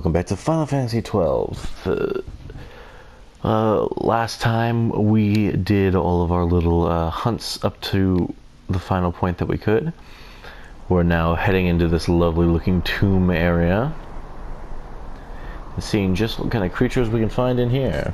welcome back to Final Fantasy XII. Last time we did all of our little hunts up to the final point that we could. We're now heading into this lovely looking tomb area and seeing just what kind of creatures we can find in here.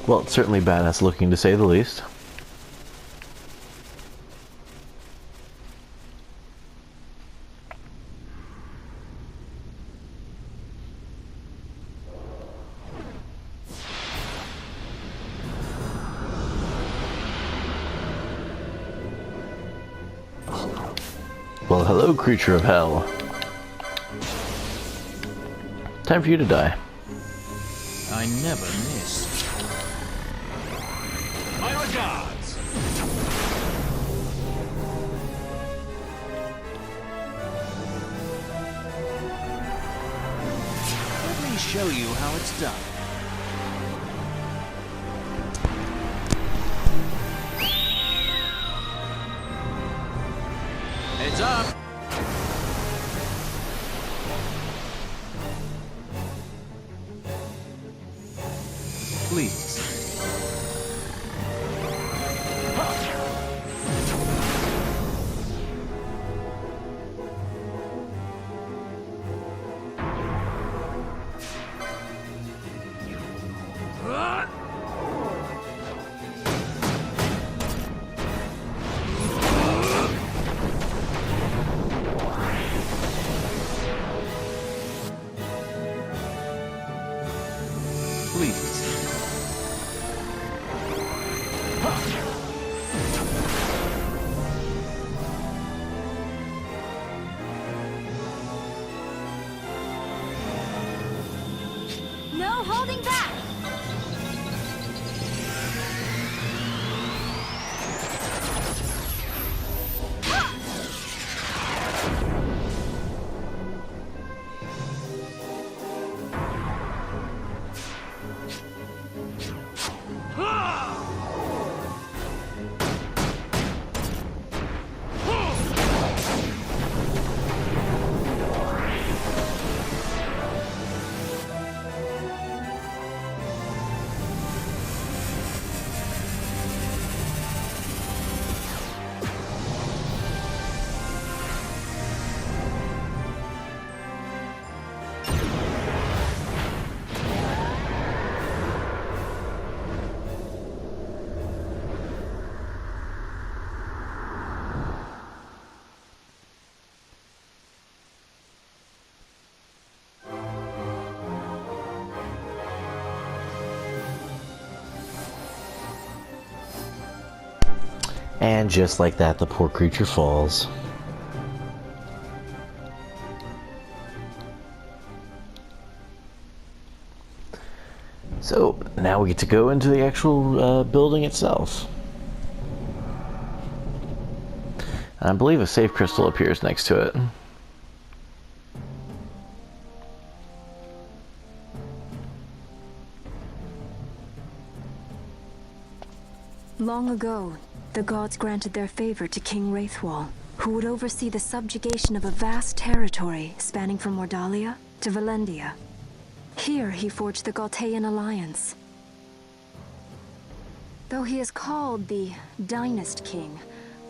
Well, it's certainly badass looking to say the least. Well, hello, creature of hell. Time for you to die. I never miss. My regards. Let me show you how it's done. Heads up. Please. No holding back! And just like that, the poor creature falls. So, now we get to go into the actual building itself. And I believe a save crystal appears next to it. Long ago, the gods granted their favor to King Wraithwall, who would oversee the subjugation of a vast territory spanning from Mordalia to Valendia. Here he forged the Galtean alliance. Though he is called the Dynast King,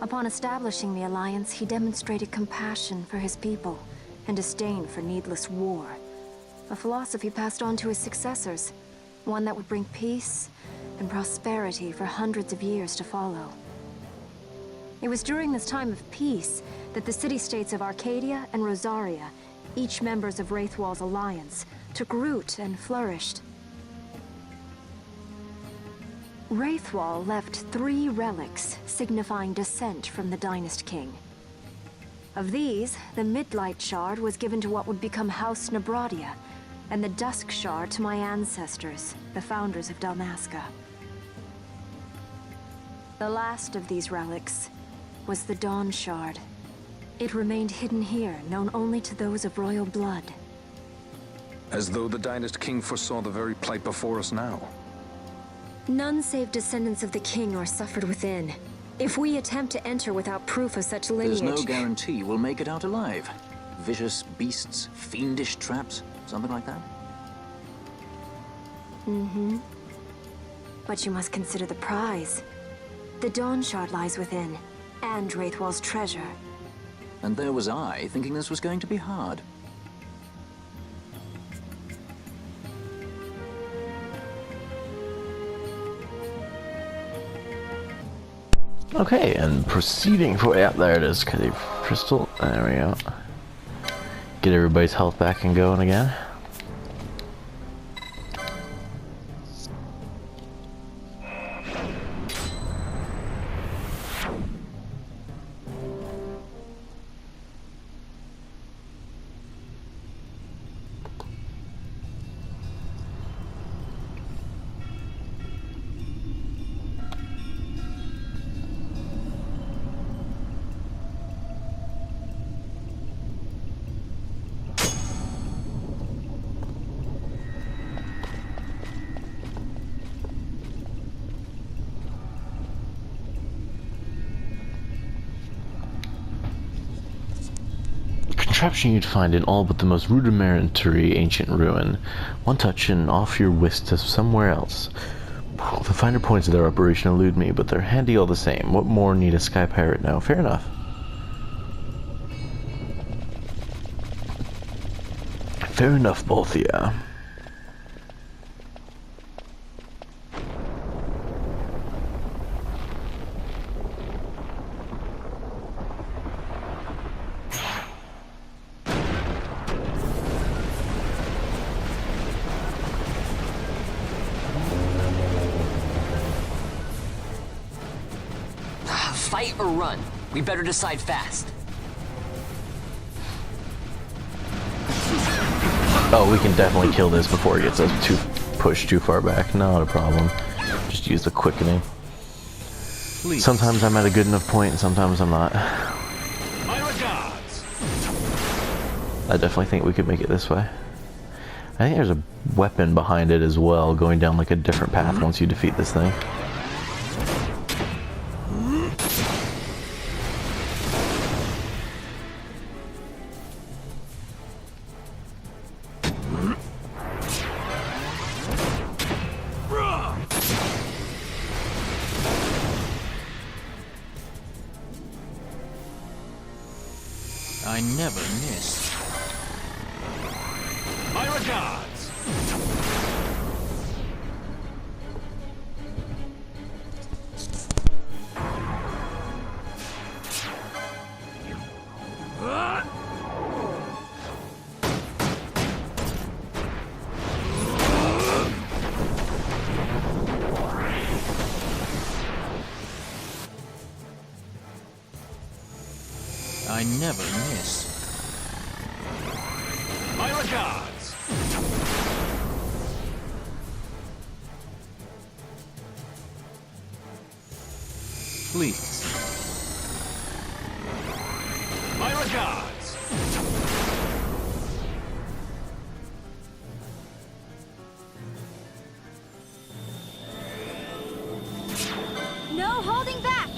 upon establishing the alliance he demonstrated compassion for his people and disdain for needless war. A philosophy passed on to his successors, one that would bring peace and prosperity for hundreds of years to follow. It was during this time of peace that the city-states of Arcadia and Rosaria, each members of Wraithwall's alliance, took root and flourished. Wraithwall left 3 relics signifying descent from the Dynast King. Of these, the Midlight Shard was given to what would become House Nabradia, and the Dusk Shard to my ancestors, the founders of Dalmasca. The last of these relics was the Dawn Shard. It remained hidden here, known only to those of royal blood. As though the Dynast King foresaw the very plight before us now. None save descendants of the king are suffered within. If we attempt to enter without proof of such lineage... There's no guarantee we'll make it out alive. Vicious beasts, fiendish traps, something like that? Mm-hmm. But you must consider the prize. The Dawn Shard lies within, and Wraithwall's treasure. And there was I, thinking this was going to be hard. Okay, and proceeding for... Yeah, there it is. Cave Crystal. There we go. Get everybody's health back and going again. Contraption you'd find in all but the most rudimentary ancient ruin. One touch and off your whisk to somewhere else. The finer points of their operation elude me, but they're handy all the same. What more need a sky pirate know? Fair enough. Fair enough, both of ya. Fight or run? We better decide fast. Oh, we can definitely kill this before it gets us pushed too far back. Not a problem. Just use the quickening. Please. Sometimes I'm at a good enough point, and sometimes I'm not. My regards. I definitely think we could make it this way. I think there's a weapon behind it as well, going down like a different path once you defeat this thing. I never miss. My regards. I never miss. My regards. Please. My regards. No holding back!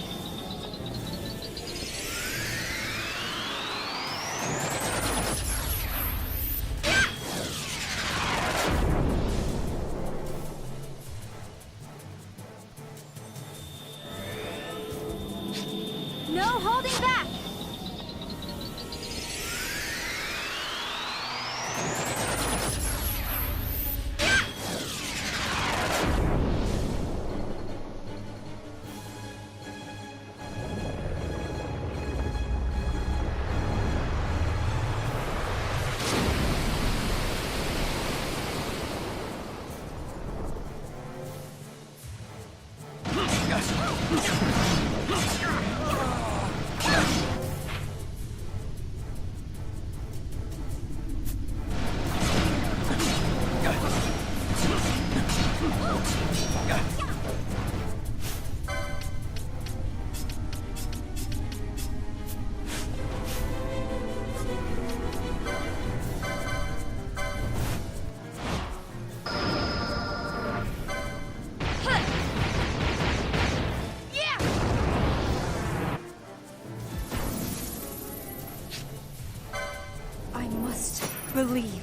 Believe.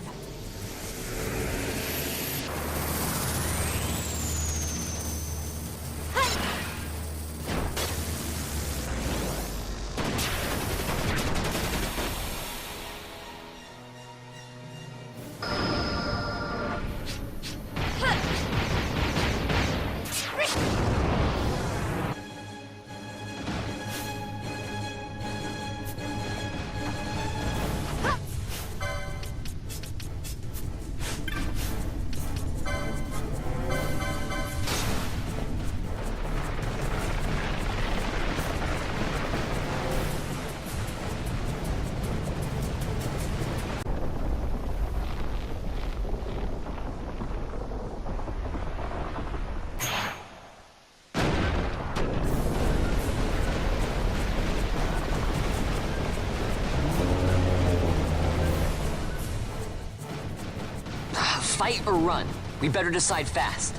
Fight or run? We better decide fast.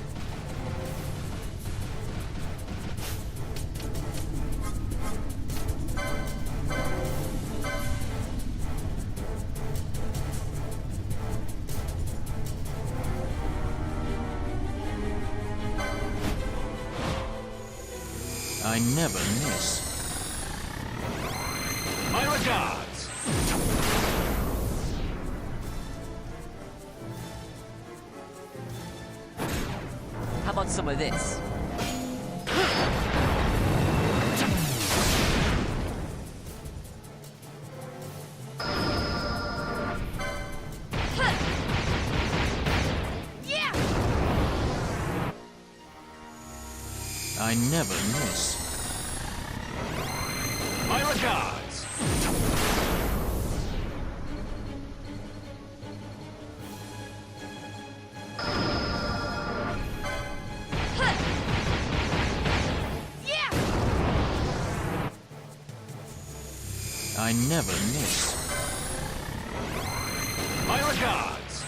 I never miss. My regards! How about some of this? I never miss. My regards! I never miss. My regards!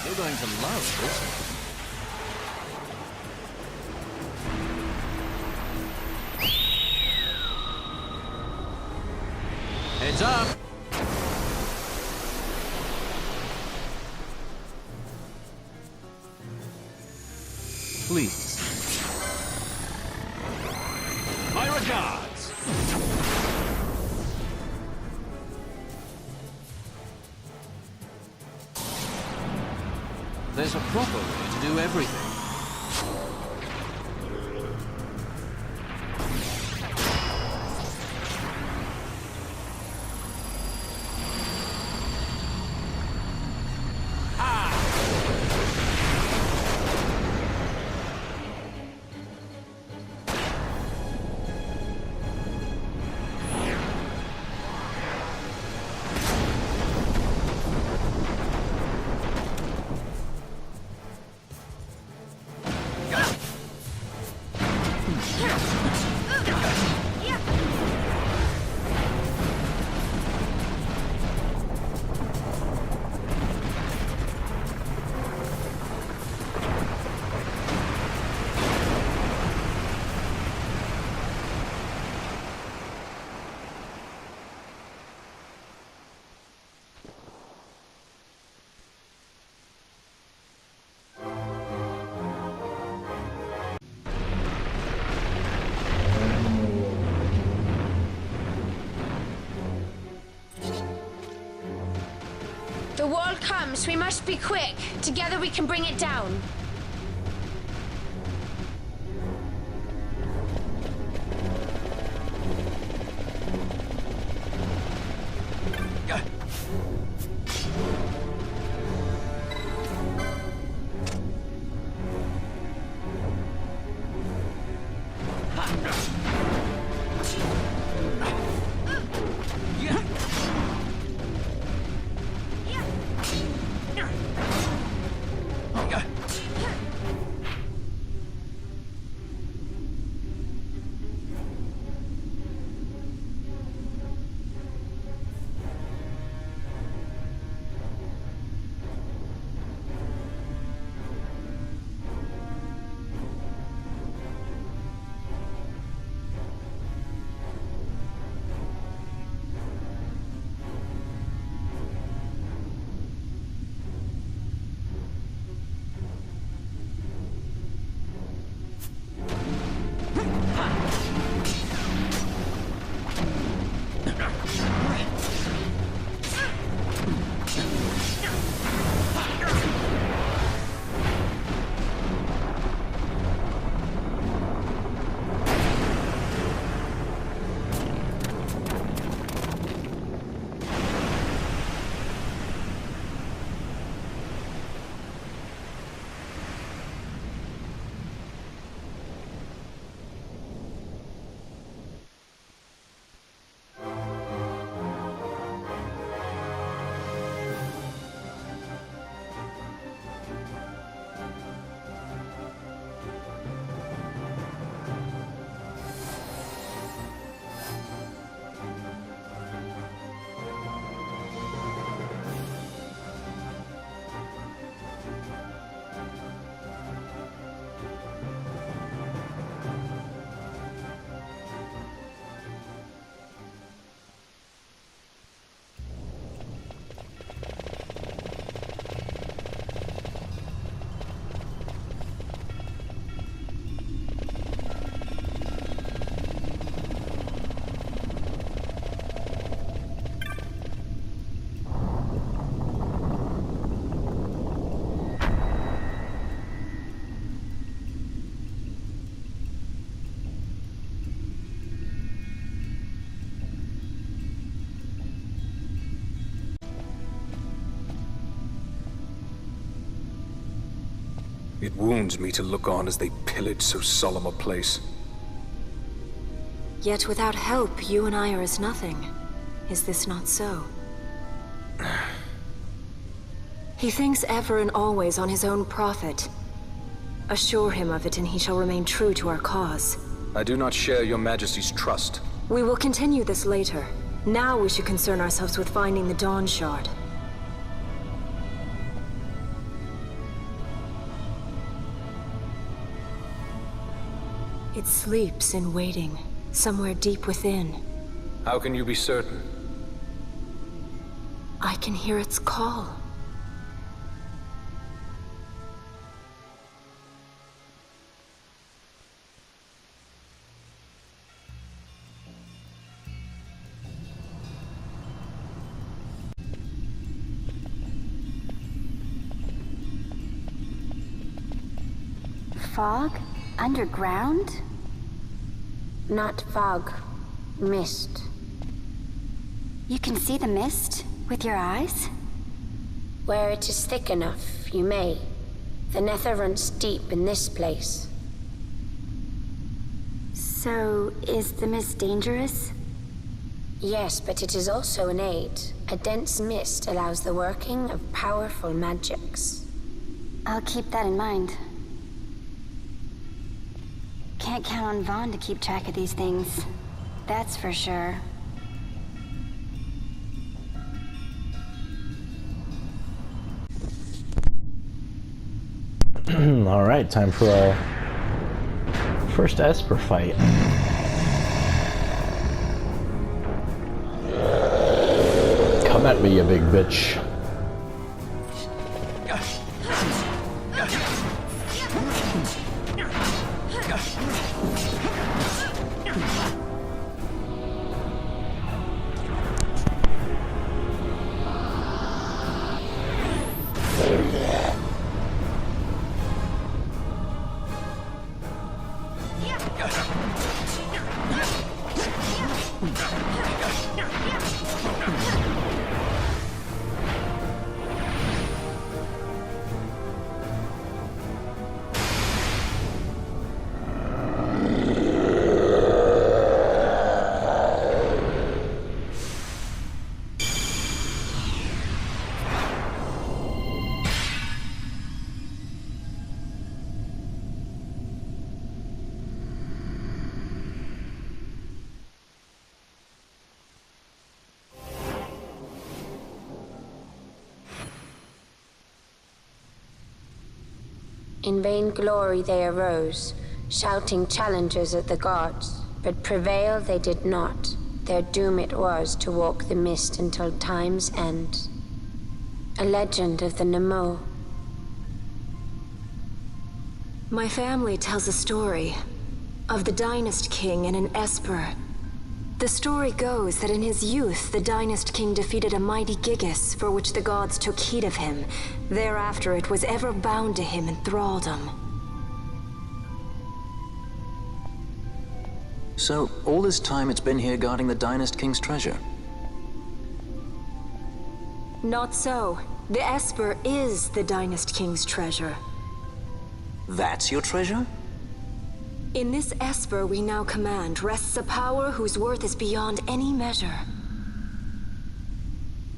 You're going to love this one. Heads up! Please. My regards! There's a proper way to do everything. The wall comes. We must be quick. Together we can bring it down. It wounds me to look on as they pillage so solemn a place. Yet without help, you and I are as nothing. Is this not so? He thinks ever and always on his own profit. Assure him of it and he shall remain true to our cause. I do not share your majesty's trust. We will continue this later. Now we should concern ourselves with finding the Dawn Shard. It sleeps in waiting, somewhere deep within. How can you be certain? I can hear its call. Fog? Underground? Not fog. Mist. You can see the mist with your eyes? Where it is thick enough, you may. The nether runs deep in this place. So, is the mist dangerous? Yes, but it is also an aid. A dense mist allows the working of powerful magics. I'll keep that in mind. Can't count on Vaughn to keep track of these things. That's for sure. Alright, time for our first Esper fight. Come at me, you big bitch. In vain glory they arose, shouting challenges at the gods, but prevail they did not. Their doom it was to walk the mist until time's end. A legend of the Nemo. My family tells a story of the Dynast King and an Esper. The story goes that in his youth, the Dynast King defeated a mighty Gigas, for which the gods took heed of him. Thereafter, it was ever bound to him in thraldom. So, all this time it's been here guarding the Dynast King's treasure? Not so. The Esper is the Dynast King's treasure. That's your treasure? In this Esper we now command rests a power whose worth is beyond any measure.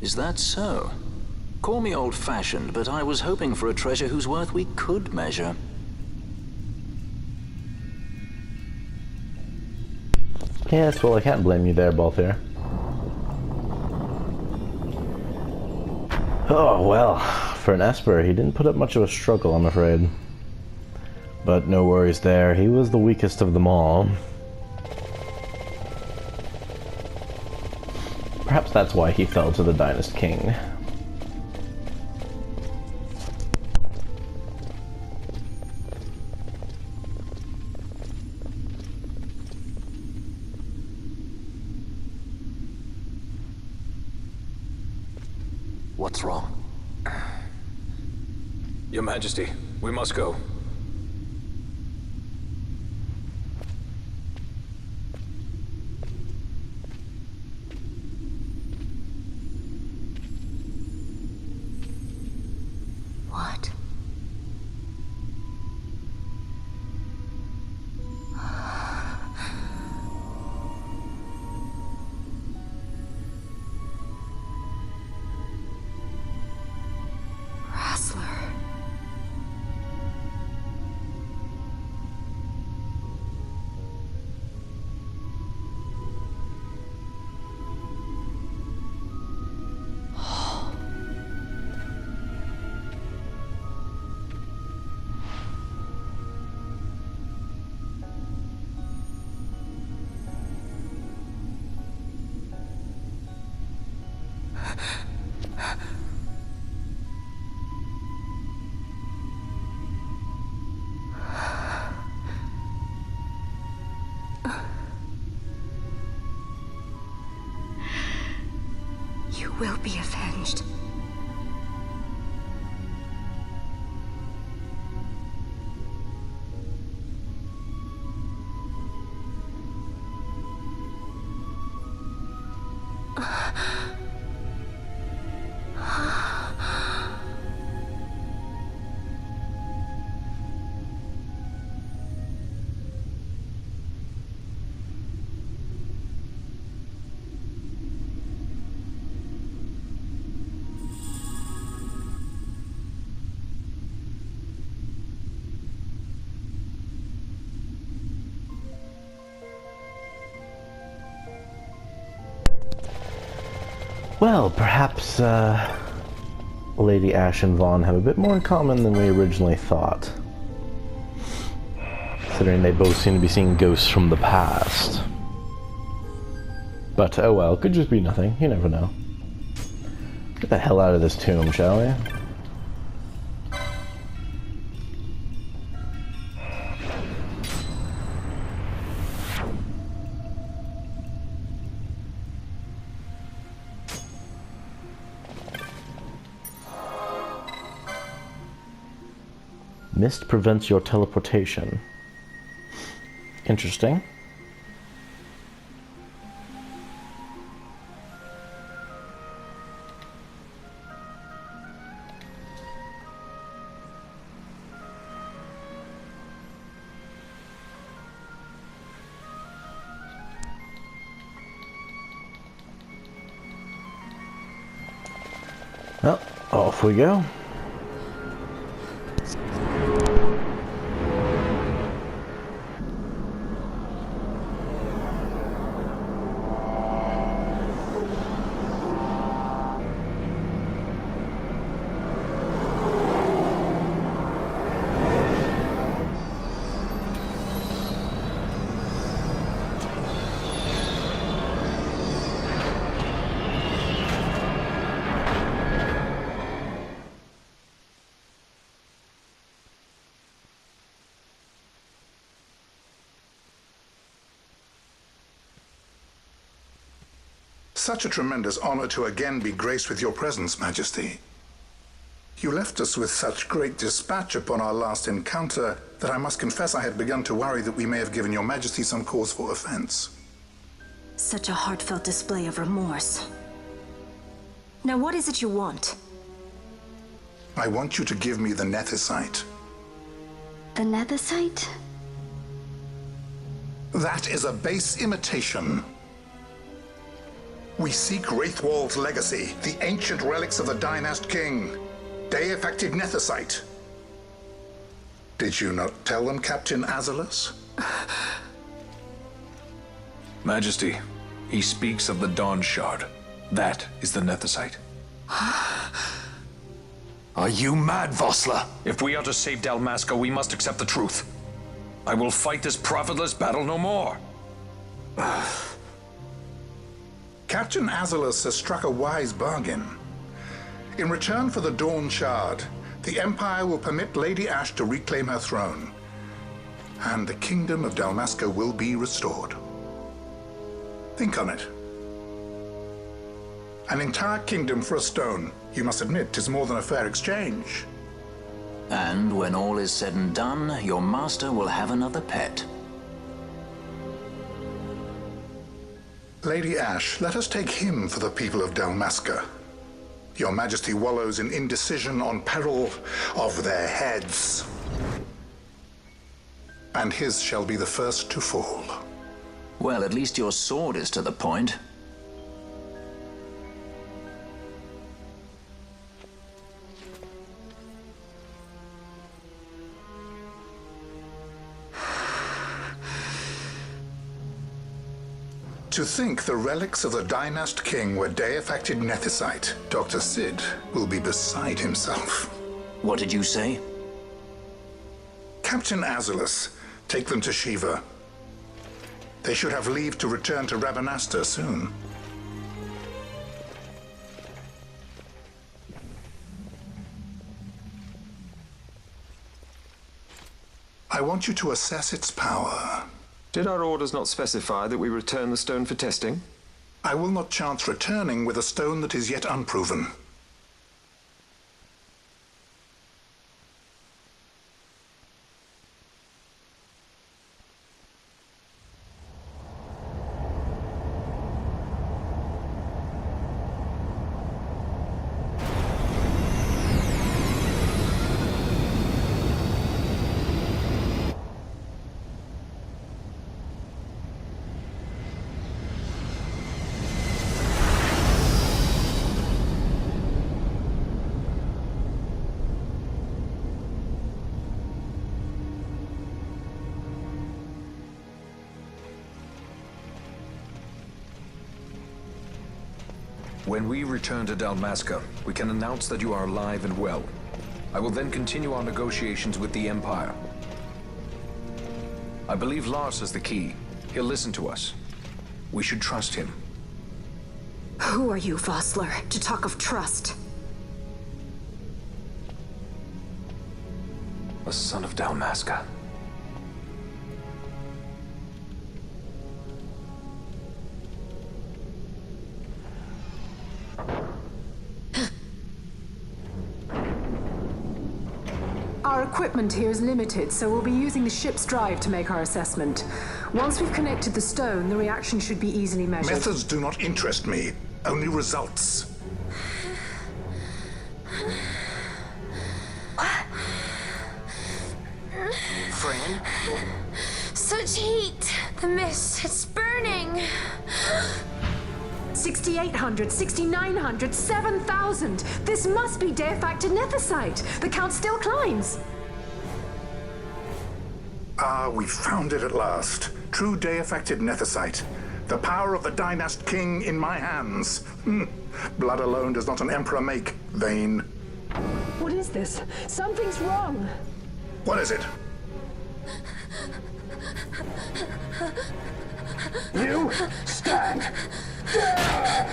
Is that so? Call me old-fashioned, but I was hoping for a treasure whose worth we could measure. Yes, well, I can't blame you there, Balthier. Oh, well, for an Esper, he didn't put up much of a struggle, I'm afraid. But no worries there, he was the weakest of them all. Perhaps that's why he fell to the Dynast King. What's wrong? Your Majesty, we must go. What? will be avenged. Well, perhaps, Lady Ash and Vaughn have a bit more in common than we originally thought. Considering they both seem to be seeing ghosts from the past. But, oh well, could just be nothing. You never know. Get the hell out of this tomb, shall we? Mist prevents your teleportation. Interesting. Well, off we go. Such a tremendous honor to again be graced with your presence, Majesty. You left us with such great dispatch upon our last encounter that I must confess I had begun to worry that we may have given your Majesty some cause for offense. Such a heartfelt display of remorse. Now what is it you want? I want you to give me the Nethicite. The Nethicite? That is a base imitation. We seek Wraithwald's legacy, the ancient relics of the Dynast King. Day-affected Nethicite. Did you not tell them, Captain Azalus? Majesty, he speaks of the Dawn Shard. That is the Nethicite. Are you mad, Vossler? If we are to save Dalmasca, we must accept the truth. I will fight this profitless battle no more. Captain Azalus has struck a wise bargain. In return for the Dawn Shard, the Empire will permit Lady Ash to reclaim her throne, and the Kingdom of Dalmasca will be restored. Think on it. An entire kingdom for a stone. You must admit, 'tis more than a fair exchange. And when all is said and done, your master will have another pet. Lady Ash, let us take him for the people of Dalmasca. Your Majesty wallows in indecision on peril of their heads. And his shall be the first to fall. Well, at least your sword is to the point. To think the relics of the Dynast King were day-affected Nethicite, Dr. Sid will be beside himself. What did you say? Captain Azalus, take them to Shiva. They should have leave to return to Rabanastre soon. I want you to assess its power. Did our orders not specify that we return the stone for testing? I will not chance returning with a stone that is yet unproven. When we return to Dalmasca, we can announce that you are alive and well. I will then continue our negotiations with the Empire. I believe Lars has the key. He'll listen to us. We should trust him. Who are you, Vossler, to talk of trust? A son of Dalmasca. Our equipment here is limited, so we'll be using the ship's drive to make our assessment. Once we've connected the stone, the reaction should be easily measured. Methods do not interest me, only results. Fran? Such heat! The mist, it's burning! 6,800, 6,900, 7,000! This must be deified nethicite! The count still climbs! Ah, we found it at last. True deified nethicite. The power of the Dynast King in my hands. Blood alone does not an emperor make, Zane. What is this? Something's wrong! What is it? You stand down!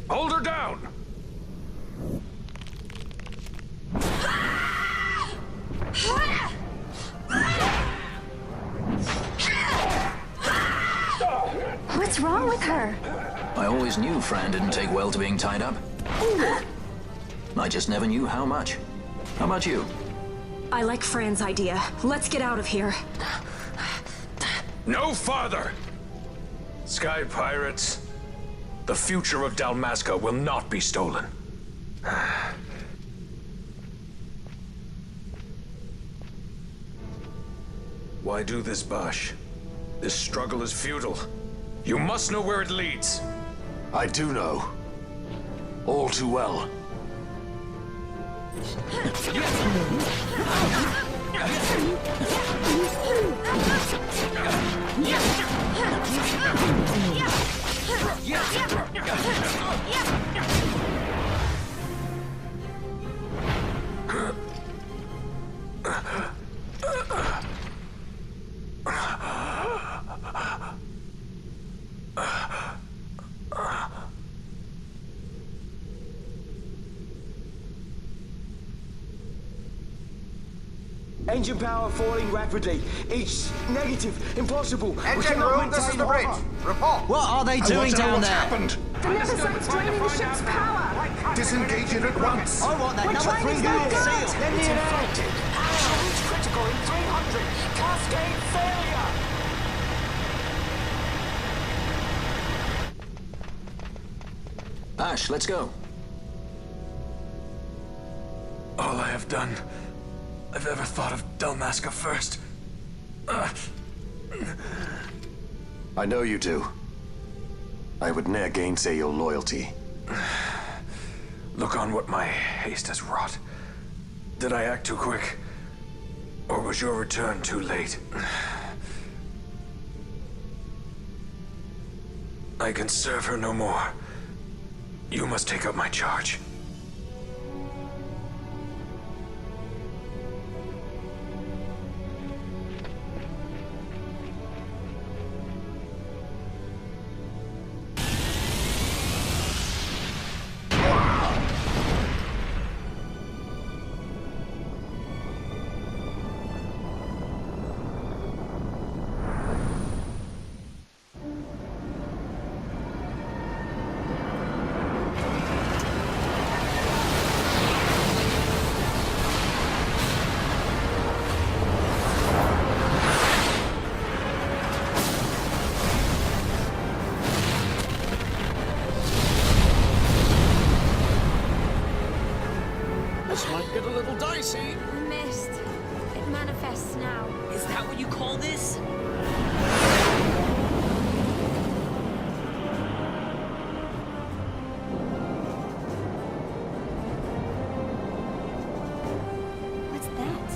Hold her down! What's wrong with her? I always knew Fran didn't take well to being tied up. I just never knew how much. How about you? I like Fran's idea. Let's get out of here. No farther! Sky pirates, the future of Dalmasca will not be stolen. Why do this, Bash? This struggle is futile. You must know where it leads. I do know. All too well. Engine power falling rapidly. Each negative, impossible. Engine room, this is the bridge. Report. What are they doing down there? Happened? The nethicite's draining the ship's power! Disengage it at once. I want that We're number trying 3 to unit get seal. out. It's infected. Absolute critical in 300. Cascade failure. Ash, let's go. All I have done, I've ever thought of Dalmasca first. I know you do. I would ne'er gainsay your loyalty. Look on what my haste has wrought. Did I act too quick? Or was your return too late? I can serve her no more. You must take up my charge. call this? What's that?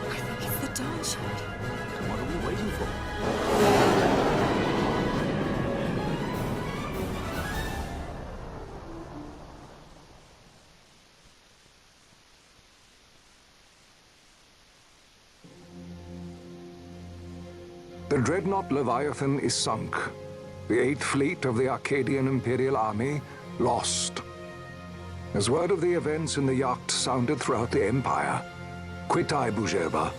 I think it's the Dawn Shard. What are we waiting for? The dreadnought Leviathan is sunk. The 8th Fleet of the Arcadian Imperial Army lost. As word of the events in the yacht sounded throughout the Empire, quit I Bujeba,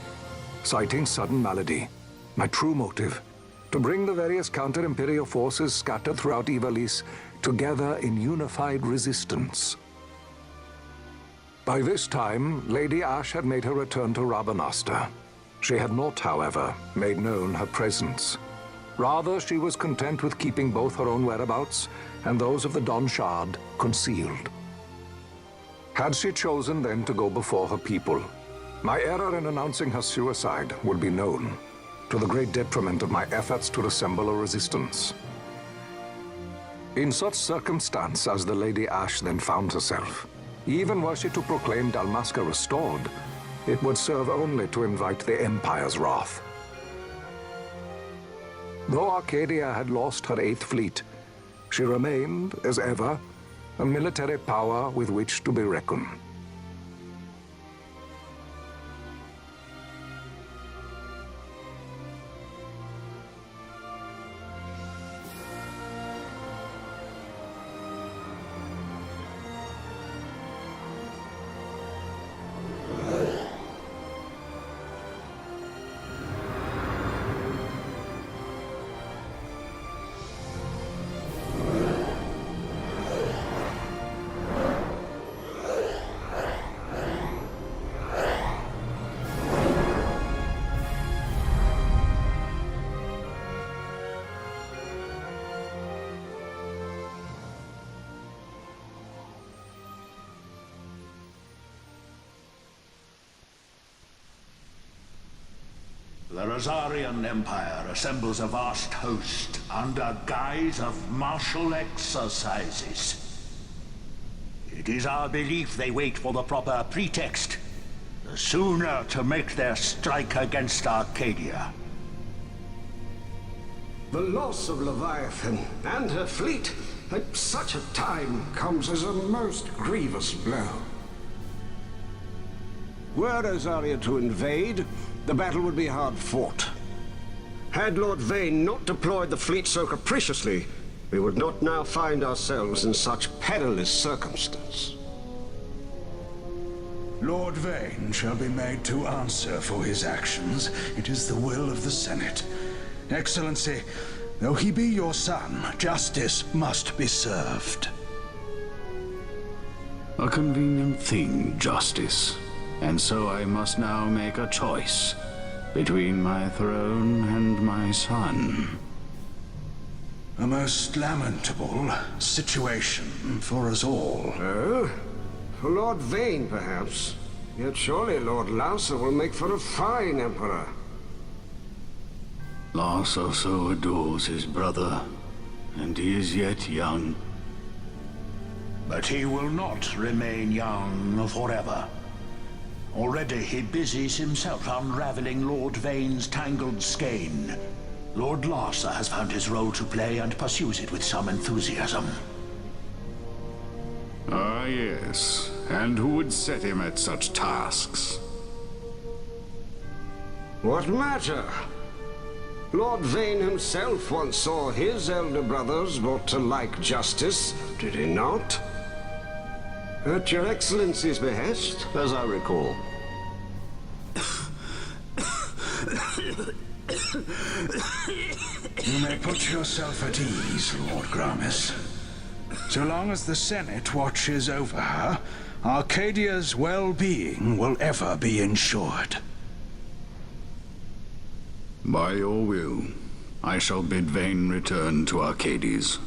citing sudden malady. My true motive, to bring the various counter-imperial forces scattered throughout Ivalice together in unified resistance. By this time, Lady Ash had made her return to Rabanastre. She had not, however, made known her presence. Rather, she was content with keeping both her own whereabouts and those of the Dawn Shard concealed. Had she chosen then to go before her people, my error in announcing her suicide would be known, to the great detriment of my efforts to assemble a resistance. In such circumstance as the Lady Ash then found herself, even were she to proclaim Dalmasca restored, it would serve only to invite the Empire's wrath. Though Arcadia had lost her 8th Fleet, she remained, as ever, a military power with which to be reckoned. The Rosarian Empire assembles a vast host under guise of martial exercises. It is our belief they wait for the proper pretext, the sooner to make their strike against Arcadia. The loss of Leviathan and her fleet at such a time comes as a most grievous blow. Were Rosaria to invade, the battle would be hard fought. Had Lord Vane not deployed the fleet so capriciously, we would not now find ourselves in such perilous circumstance. Lord Vane shall be made to answer for his actions. It is the will of the Senate. Excellency, though he be your son, justice must be served. A convenient thing, justice. And so I must now make a choice between my throne and my son. A most lamentable situation for us all. Oh? For Lord Vane, perhaps. Yet surely Lord Lauser will make for a fine emperor. Lauser so adores his brother, and he is yet young. But he will not remain young forever. Already he busies himself unraveling Lord Vane's tangled skein. Lord Larsa has found his role to play and pursues it with some enthusiasm. Ah, yes. And who would set him at such tasks? What matter? Lord Vane himself once saw his elder brothers brought to like justice, did he not? At your Excellency's behest, as I recall. You may put yourself at ease, Lord Gramis. So long as the Senate watches over her, Arcadia's well-being will ever be ensured. By your will, I shall bid Vane return to Arcades.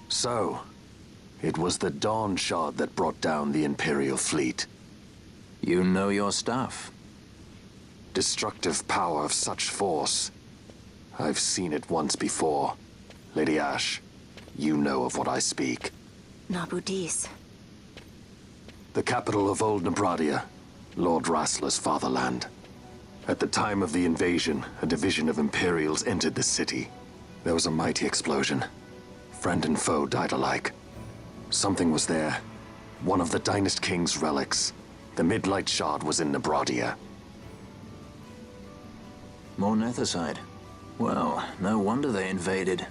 So, it was the Dawn Shard that brought down the Imperial fleet. You know your stuff. Destructive power of such force. I've seen it once before. Lady Ash, you know of what I speak. Nabudis. The capital of Old Nebradia, Lord Rassler's fatherland. At the time of the invasion, a division of Imperials entered the city. There was a mighty explosion. Friend and foe died alike. Something was there. One of the Dynast King's relics. The Midlight Shard was in Nebradia. More Nethicite. Well, no wonder they invaded.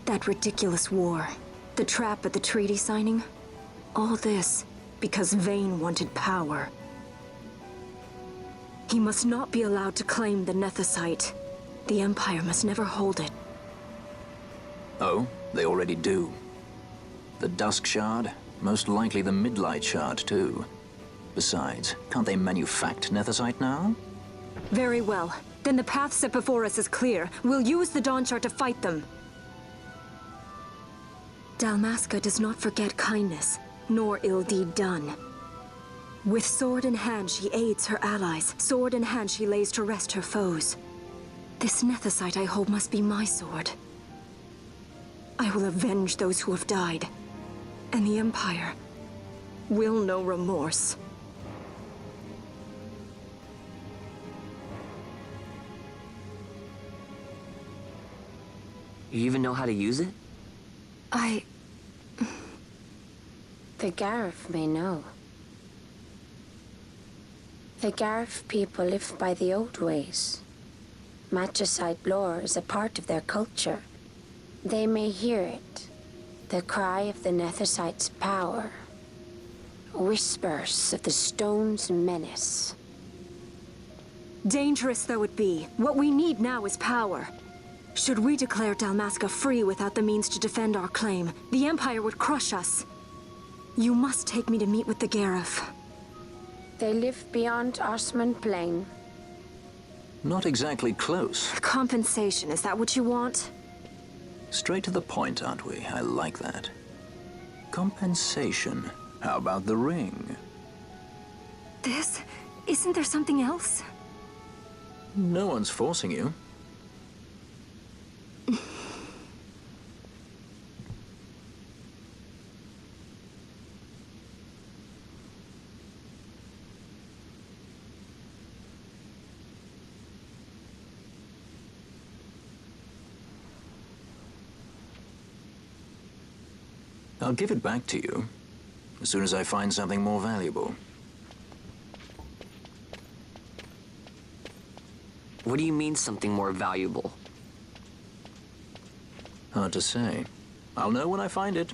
That ridiculous war. The trap at the treaty signing. All this because Vane wanted power. He must not be allowed to claim the Nethicite. The Empire must never hold it. Oh, they already do. The Dusk Shard? Most likely the Midlight Shard, too. Besides, can't they manufacture Nethicite now? Very well. Then the path set before us is clear. We'll use the Dawn Shard to fight them. Dalmasca does not forget kindness, nor ill deed done. With sword in hand, she aids her allies. Sword in hand, she lays to rest her foes. This Nethicite I hold must be my sword. I will avenge those who have died. And the Empire will know remorse. You even know how to use it? The Garif may know. The Garif people live by the old ways. Magicite lore is a part of their culture. They may hear it. The cry of the Nethicite's power. Whispers of the stone's menace. Dangerous though it be, what we need now is power. Should we declare Dalmasca free without the means to defend our claim, the Empire would crush us. You must take me to meet with the Garif. They live beyond Osman Plain. Not exactly close. Compensation, is that what you want? Straight to the point, aren't we? I like that. Compensation. How about the ring? This? Isn't there something else? No one's forcing you. I'll give it back to you as soon as I find something more valuable. What do you mean something more valuable? Hard to say. I'll know when I find it.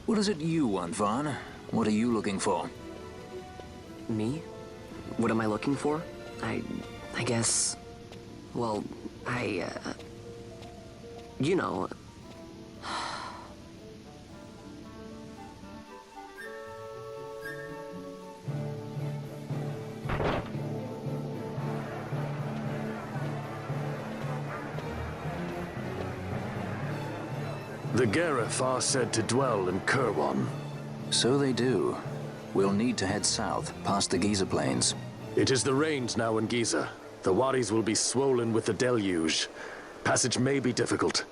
What is it you want, Vaughn? What are you looking for? Me? What am I looking for? I guess... Well, you know... The Garif are said to dwell in Kirwan. So they do. We'll need to head south, past the Giza Plains. It is the rains now in Giza. The wadis will be swollen with the deluge. Passage may be difficult.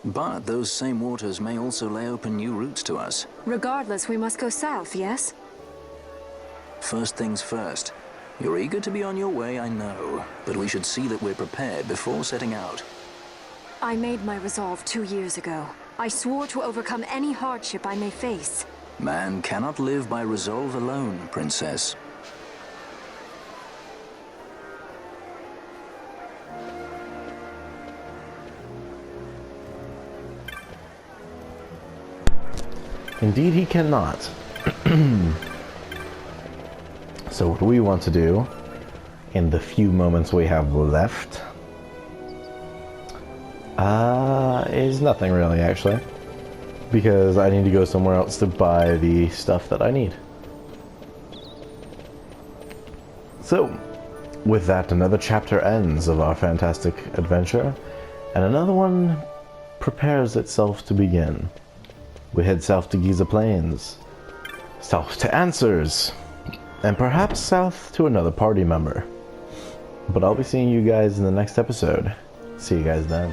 But those same waters may also lay open new routes to us. Regardless, we must go south, yes? First things first. You're eager to be on your way, I know. But we should see that we're prepared before setting out. I made my resolve 2 years ago. I swore to overcome any hardship I may face. Man cannot live by resolve alone, Princess. Indeed he cannot. So what we want to do in the few moments we have left is nothing really, actually, because I need to go somewhere else to buy the stuff that I need. So with that, another chapter ends of our fantastic adventure, and another one prepares itself to begin. We head south to Giza Plains, south to Answers, and perhaps south to another party member. But I'll be seeing you guys in the next episode. See you guys then.